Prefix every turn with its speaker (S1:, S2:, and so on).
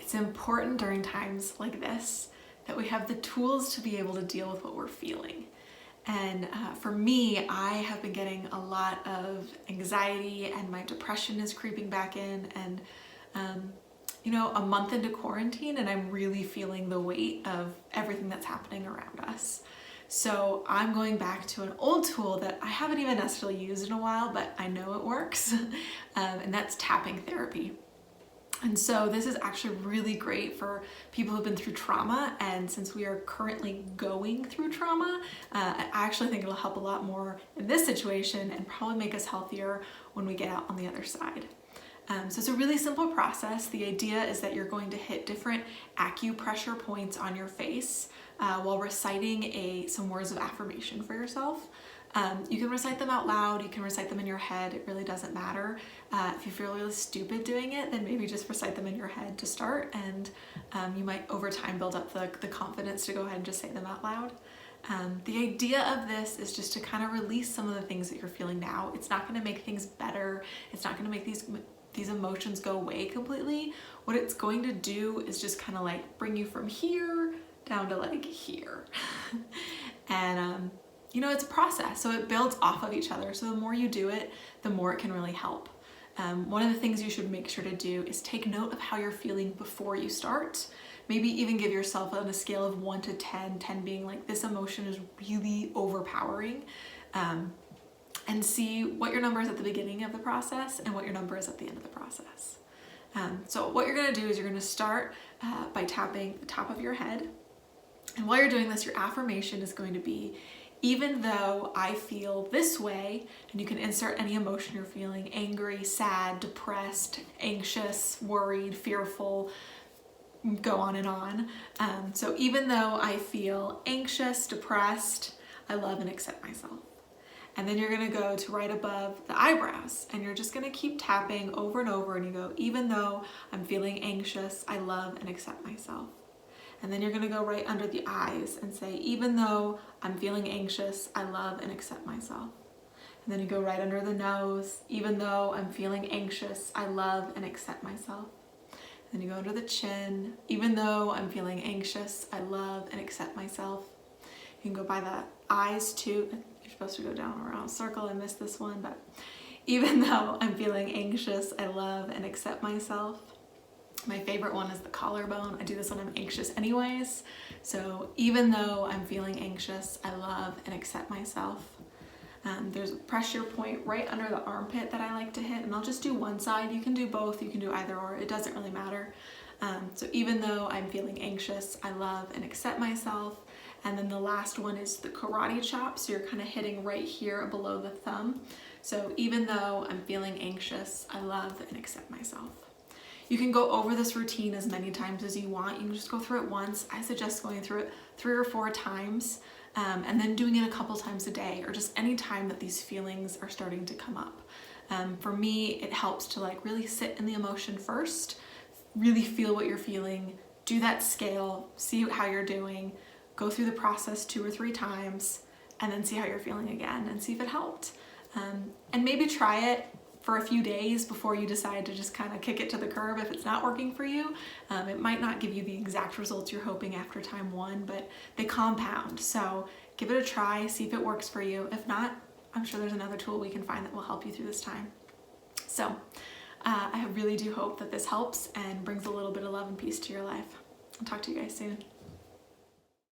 S1: It's important during times like this that we have the tools to be able to deal with what we're feeling. And for me, I have been getting a lot of anxiety and my depression is creeping back in, and a month into quarantine and I'm really feeling the weight of everything that's happening around us. So I'm going back to an old tool that I haven't even necessarily used in a while, but I know it works, and that's tapping therapy. And so this is actually really great for people who've been through trauma, and since we are currently going through trauma, I actually think it'll help a lot more in this situation and probably make us healthier when we get out on the other side. So it's a really simple process. The idea is that you're going to hit different acupressure points on your face while reciting some words of affirmation for yourself. You can recite them out loud, you can recite them in your head, it really doesn't matter. If you feel really stupid doing it, then maybe just recite them in your head to start, and you might over time build up the confidence to go ahead and just say them out loud. The idea of this is just to kind of release some of the things that you're feeling now. It's not going to make things better, it's not going to make these emotions go away completely. What it's going to do is just kind of like bring you from here down to like here. And it's a process, so it builds off of each other. So the more you do it, the more it can really help. One of the things you should make sure to do is take note of how you're feeling before you start. Maybe even give yourself on a scale of 1 to 10, 10 being like this emotion is really overpowering, and see what your number is at the beginning of the process and what your number is at the end of the process. So what you're going to do is you're going to start by tapping the top of your head. And while you're doing this, your affirmation is going to be, even though I feel this way, and you can insert any emotion you're feeling: angry, sad, depressed, anxious, worried, fearful, go on and on. So even though I feel anxious, depressed, I love and accept myself. And then you're gonna go to right above the eyebrows, and you're just gonna keep tapping over and over, and you go, even though I'm feeling anxious, I love and accept myself. And then you're gonna go right under the eyes and say, even though I'm feeling anxious, I love and accept myself. And then you go right under the nose, even though I'm feeling anxious, I love and accept myself. And then you go under the chin, even though I'm feeling anxious, I love and accept myself. You can go by the eyes too. You're supposed to go down around a circle. I missed this one, but even though I'm feeling anxious, I love and accept myself. My favorite one is the collarbone. I do this when I'm anxious anyways. So even though I'm feeling anxious, I love and accept myself. There's a pressure point right under the armpit that I like to hit, and I'll just do one side. You can do both, you can do either or, it doesn't really matter. So even though I'm feeling anxious, I love and accept myself. And then the last one is the karate chop. So you're kind of hitting right here below the thumb. So even though I'm feeling anxious, I love and accept myself. You can go over this routine as many times as you want. You can just go through it once. I suggest going through it 3 or 4 times, and then doing it a couple times a day, or just any time that these feelings are starting to come up. For me, it helps to like really sit in the emotion first, really feel what you're feeling, do that scale, see how you're doing, go through the process 2 or 3 times, and then see how you're feeling again and see if it helped. And maybe try it for a few days before you decide to just kind of kick it to the curb if it's not working for you. It might not give you the exact results you're hoping after time 1, but they compound. So give it a try, see if it works for you. If not, I'm sure there's another tool we can find that will help you through this time. So I really do hope that this helps and brings a little bit of love and peace to your life. I'll talk to you guys soon.